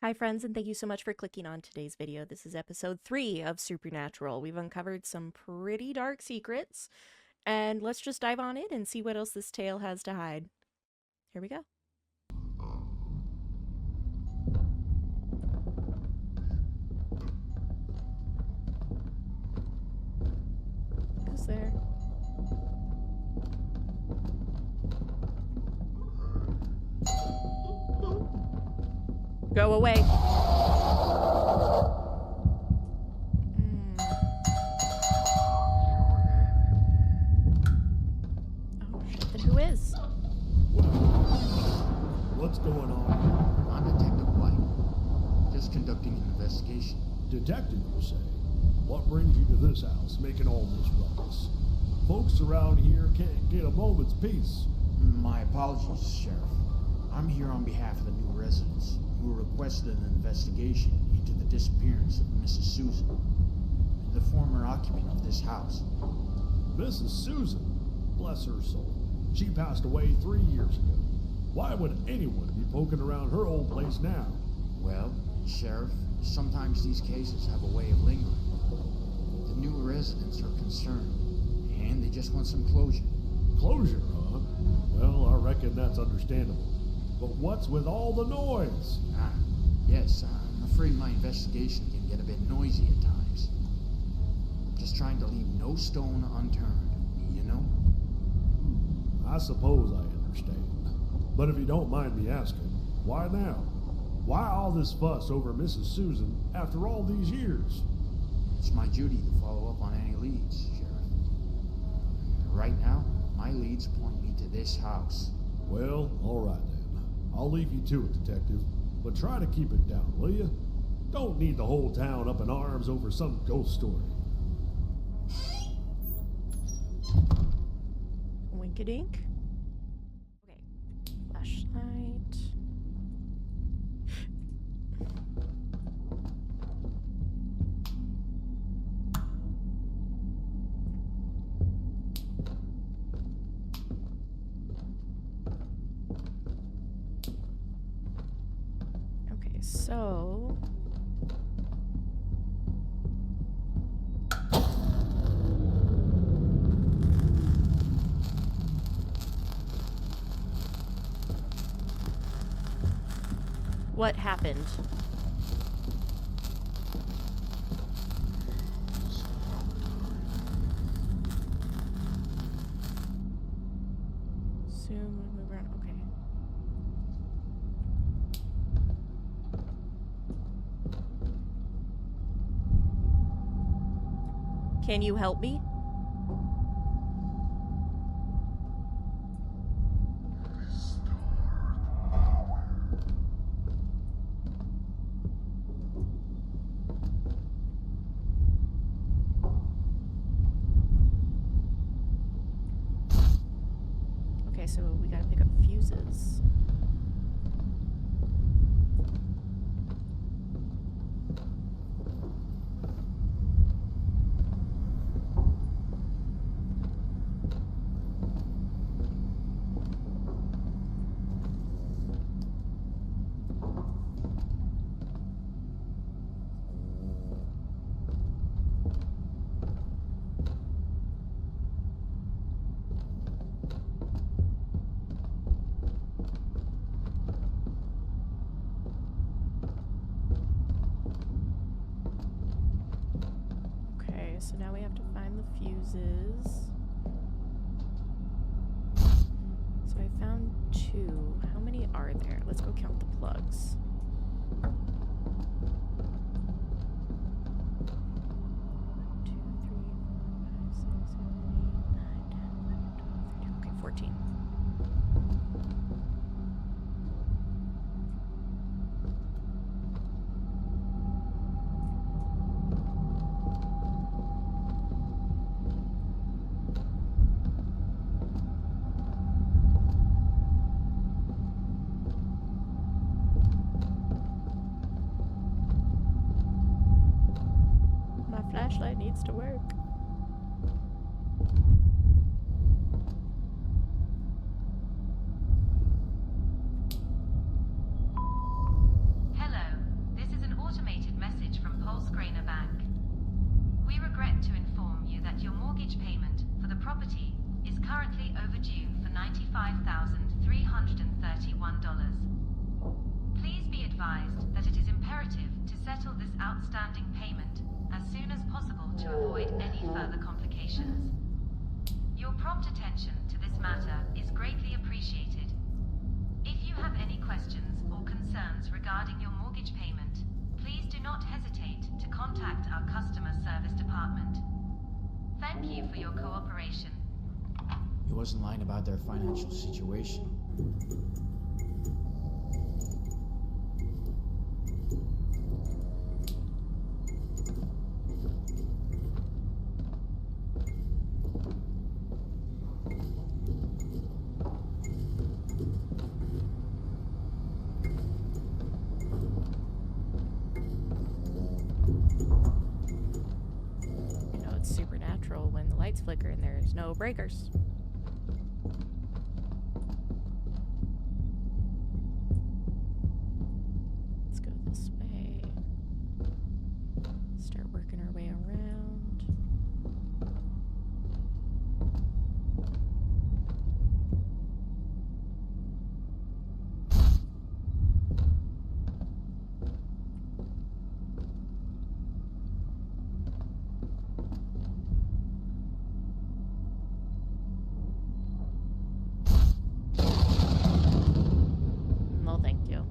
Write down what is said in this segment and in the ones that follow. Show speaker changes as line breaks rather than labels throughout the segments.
Hi friends, and thank you so much for clicking on today's video. This is episode 3 of Supernatural. We've uncovered some pretty dark secrets, and let's just dive on in and see what else this tale has to hide. Here we go. Who's there? Go away. Oh shit, then who is?
What's going on?
I'm Detective White. Just conducting an investigation.
Detective, you say? What brings you to this house, making all this ruckus? Folks around here can't get a moment's peace.
My apologies, Sheriff. I'm here on behalf of the new residents who requested an investigation into the disappearance of Mrs. Susan, the former occupant of this house.
Mrs. Susan, bless her soul. She passed away 3 years ago. Why would anyone be poking around her old place now?
Well, Sheriff, sometimes these cases have a way of lingering. The new residents are concerned, and they just want some closure.
Closure, huh? Well, I reckon that's understandable. But what's with all the noise?
Yes, I'm afraid my investigation can get a bit noisy at times. I'm just trying to leave no stone unturned, you know?
I suppose I understand. But if you don't mind me asking, why now? Why all this fuss over Mrs. Susan after all these years?
It's my duty to follow up on any leads, Sheriff. Right now, my leads point me to this house.
Well, all right then. I'll leave you to it, Detective. But try to keep it down, will you? Don't need the whole town up in arms over some ghost story.
Wink-a-dink. Okay, flashlight. Okay, so... what happened? Soon we move around. Okay. Can you help me? Okay, so we gotta pick up fuses. Okay, so now we have to find the fuses. So I found 2. How many are there? Let's go count the plugs. 2, 3, 4, 5, 6, 7, 8, 9, 10, 11, 12, 13. Okay, 14. My flashlight needs to work.
Hello. outstanding payment as soon as possible to avoid any further complications. Your prompt attention to this matter is greatly appreciated. If you have any questions or concerns regarding your mortgage payment, please do not hesitate to contact our customer service department. Thank you for your cooperation.
He wasn't lying about their financial situation.
You know, it's supernatural when the lights flicker and there's no breakers. Let's go this way. Start working our way around. No, thank you.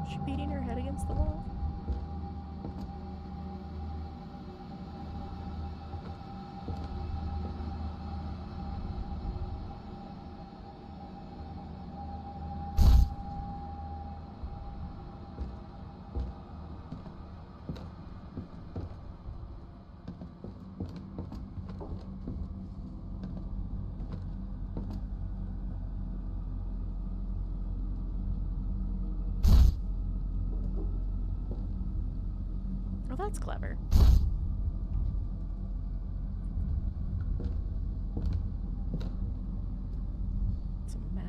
Is she beating her head against the wall? Oh, that's clever. It's a mouse.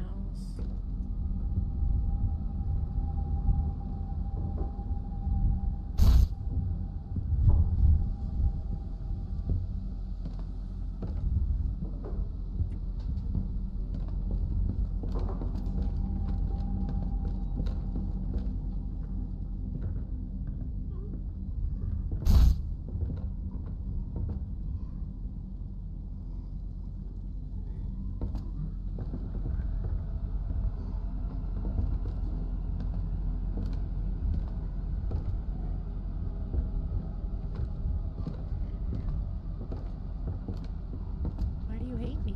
Why do you hate me?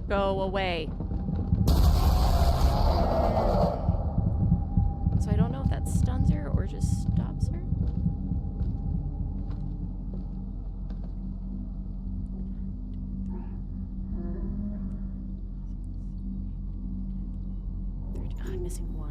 Go away. So I don't know if that stuns her or just stops her. I'm missing one.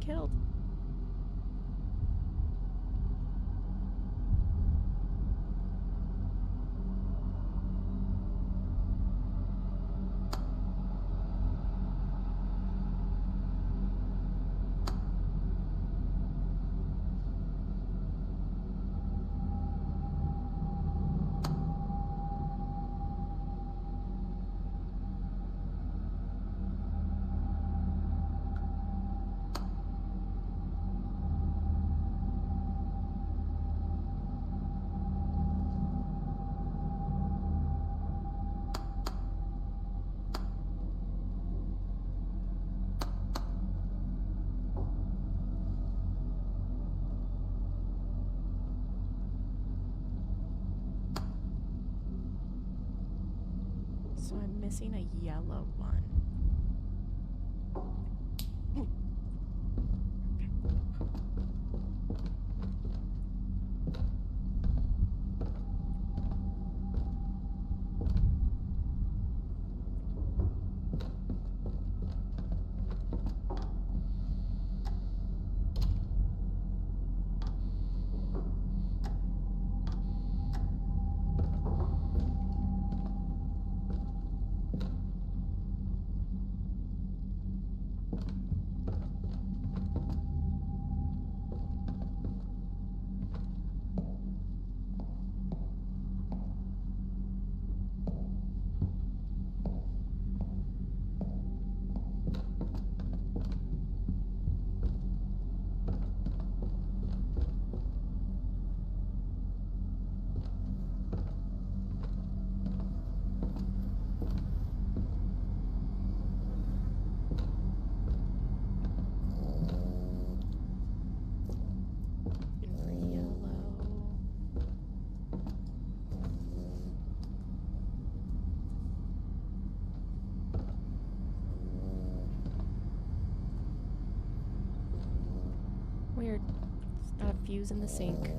killed. So I'm missing a yellow one. Weird. It's not a fuse in the sink.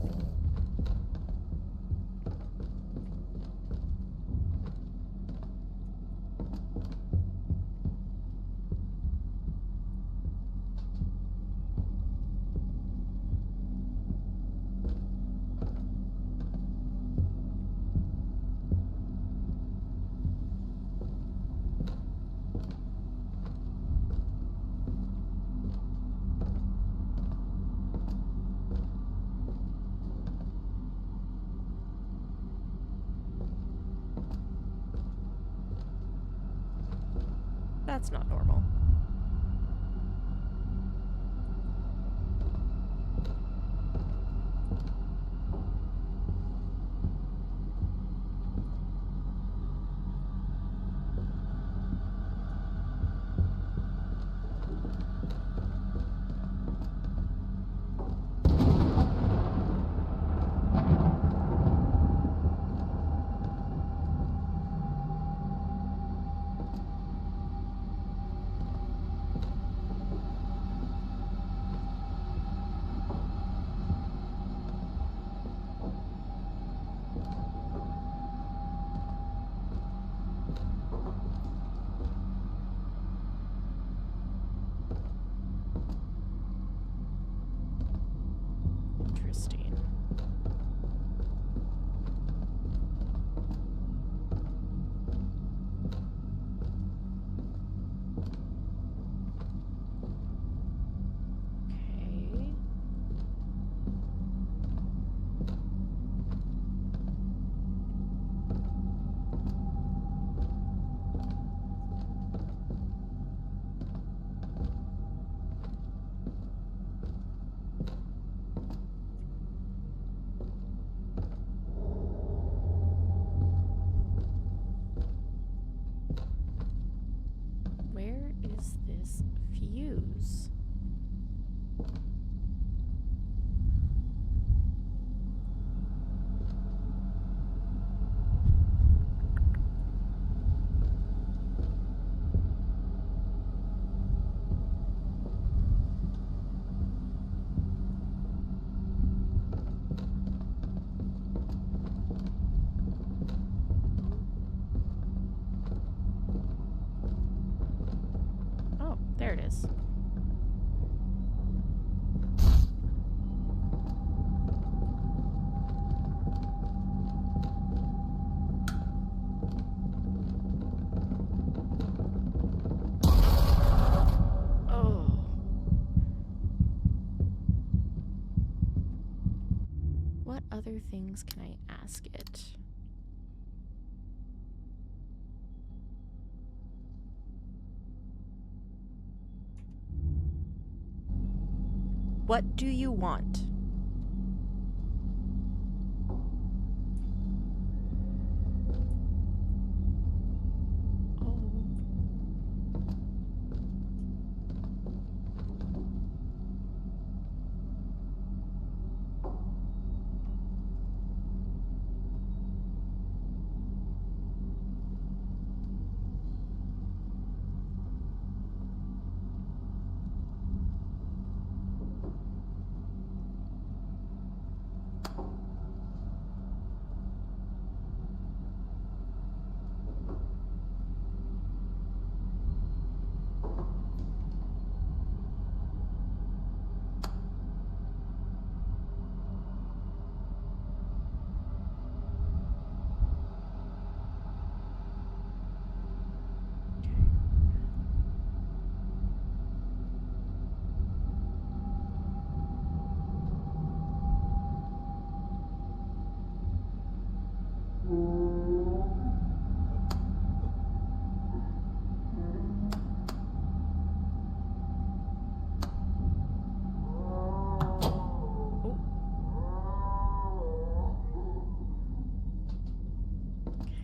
That's not normal. Interesting. Okay. Where is this fuse? Oh, there it is. other things can I ask it? What do you want?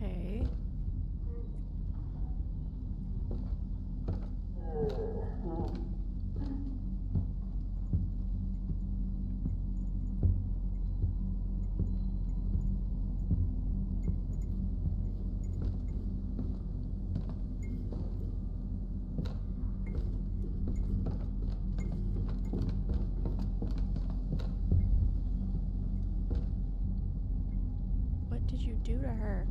Okay. What did you do to her?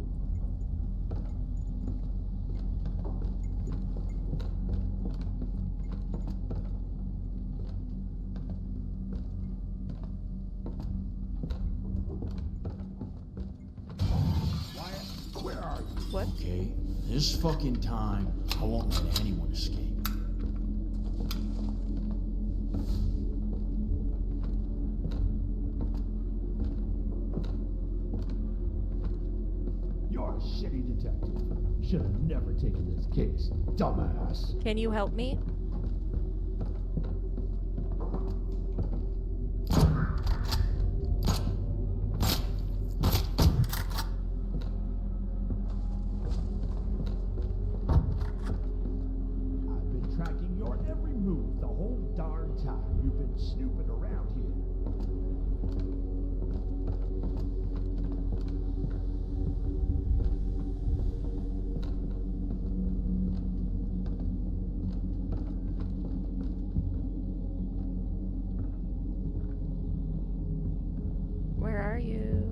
Where are you?
What?
Okay, this fucking time, I won't let anyone escape.
You're a shitty detective. Should have never taken this case, dumbass.
Can you help me?
I've been tracking your every move the whole darn time you've been snooping around here.
Where are you?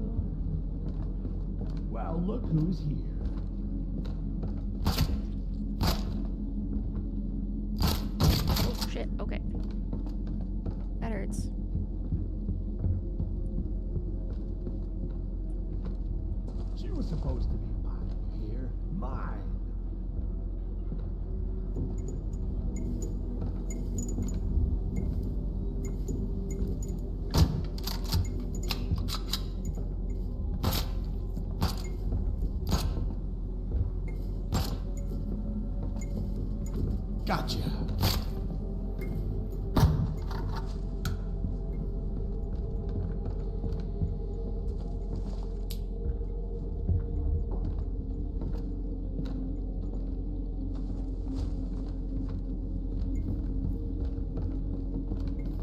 Well, look who's here.
Oh shit, okay. That hurts.
She was supposed to be mine here. Mine.
Gotcha.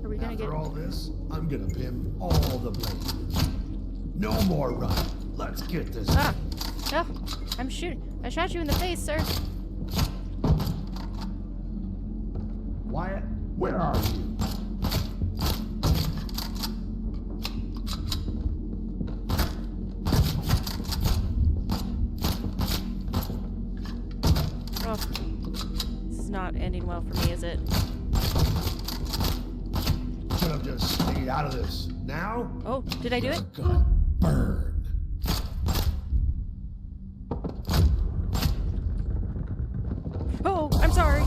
Are we gonna get...
After all this, I'm gonna pin all the blame. No more running. Let's get this.
Ah! Oh! I'm shooting. I shot you in the face, sir.
Wyatt, where are you?
Oh. This is not ending well for me, is it?
Should have just stayed out of this. Now,
Oh, did I do it?
you're gonna burn.
Oh, I'm sorry.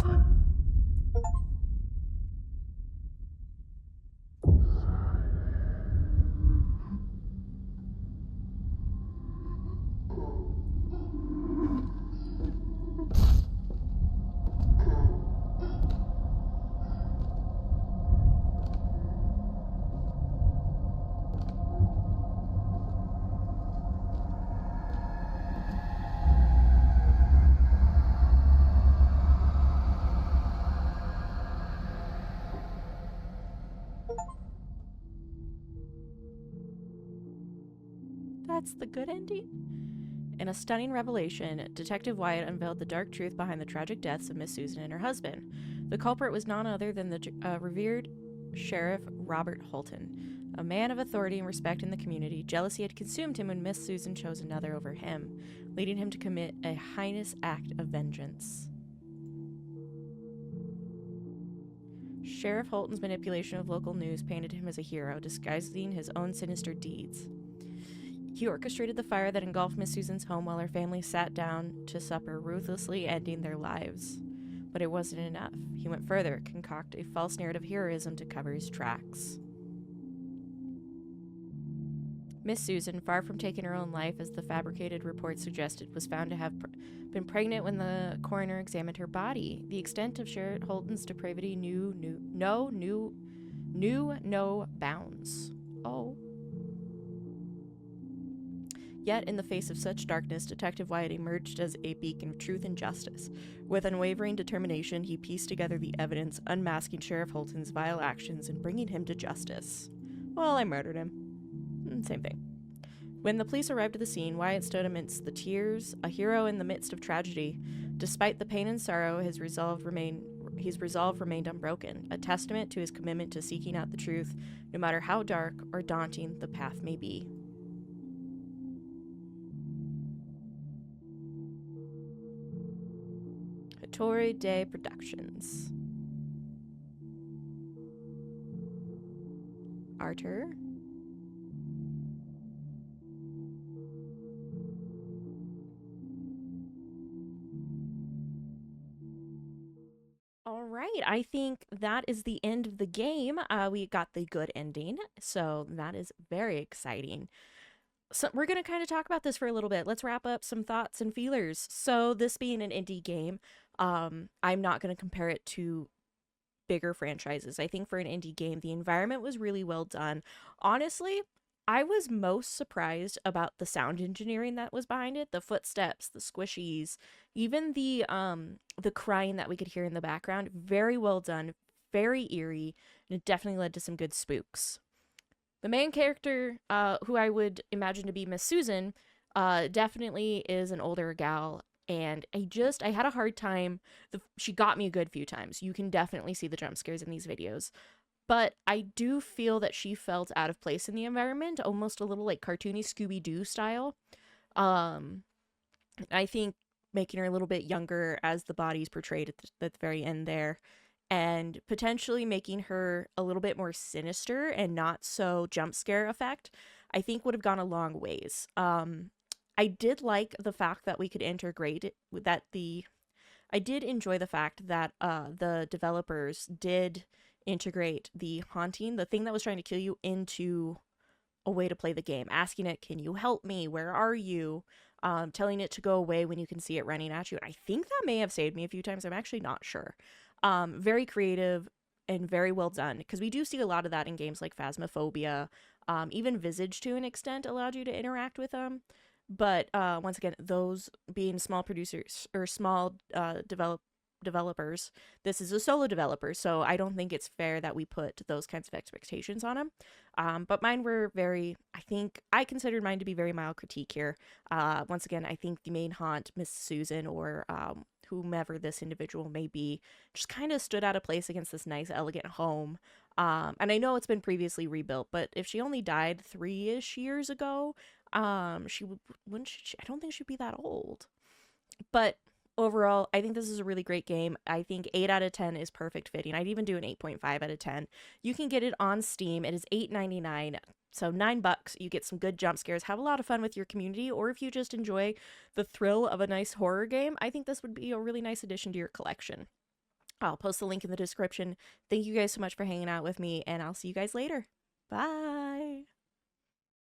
that's the good ending? In a stunning revelation, Detective Wyatt unveiled the dark truth behind the tragic deaths of Miss Susan and her husband. The culprit was none other than the revered Sheriff Robert Holton, a man of authority and respect in the community. Jealousy had consumed him when Miss Susan chose another over him, leading him to commit a heinous act of vengeance. Sheriff Holton's manipulation of local news painted him as a hero, disguising his own sinister deeds. He orchestrated the fire that engulfed Miss Susan's home while her family sat down to supper, ruthlessly ending their lives. But it wasn't enough. He went further, concocted a false narrative of heroism to cover his tracks. Miss Susan, far from taking her own life as the fabricated report suggested, was found to have been pregnant when the coroner examined her body. The extent of Sheriff Holton's depravity knew no bounds. Oh. Yet, in the face of such darkness, Detective Wyatt emerged as a beacon of truth and justice. With unwavering determination, he pieced together the evidence, unmasking Sheriff Holton's vile actions and bringing him to justice. Well, I murdered him. Same thing. When the police arrived at the scene, Wyatt stood amidst the tears, a hero in the midst of tragedy. Despite the pain and sorrow, his resolve remained unbroken, a testament to his commitment to seeking out the truth, no matter how dark or daunting the path may be. Hitori De Productions. Arter. All right, I think that is the end of the game. We got the good ending, so that is very exciting. So we're going to kind of talk about this for a little bit. Let's wrap up some thoughts and feelers. So this being an indie game, I'm not going to compare it to bigger franchises. I think for an indie game, the environment was really well done. Honestly, I was most surprised about the sound engineering that was behind it, the footsteps, the squishies, even the crying that we could hear in the background. Very well done, very eerie, and it definitely led to some good spooks. The main character, who I would imagine to be Miss Susan, definitely is an older gal, and I had a hard time. She got me a good few times. You can definitely see the jump scares in these videos. But I do feel that she felt out of place in the environment, almost a little like cartoony Scooby-Doo style. I think making her a little bit younger as the body's portrayed at the very end there, and potentially making her a little bit more sinister and not so jump scare effect, I think would have gone a long ways. I did like the fact that we could integrate that I did enjoy the fact that the developers did integrate the haunting, the thing that was trying to kill you, into a way to play the game, asking it, can you help me, where are you, telling it to go away when you can see it running at you. And I think that may have saved me a few times. I'm actually not sure. Very creative and very well done, because we do see a lot of that in games like Phasmophobia. Even Visage to an extent allowed you to interact with them, but once again, those being small producers or small developers, this is a solo developer, so I don't think it's fair that we put those kinds of expectations on him. But mine were I considered mine to be very mild critique here. Once again, I think the main haunt, Miss Susan, or whomever this individual may be, just kind of stood out of place against this nice, elegant home. And I know it's been previously rebuilt, but if she only died 3-ish years ago, I don't think she'd be that old. But overall, I think this is a really great game. I think 8 out of 10 is perfect fitting. I'd even do an 8.5 out of 10. You can get it on Steam. It is $8.99, so $9. You get some good jump scares, have a lot of fun with your community, or if you just enjoy the thrill of a nice horror game, I think this would be a really nice addition to your collection. I'll post the link in the description. Thank you guys so much for hanging out with me, and I'll see you guys later. Bye!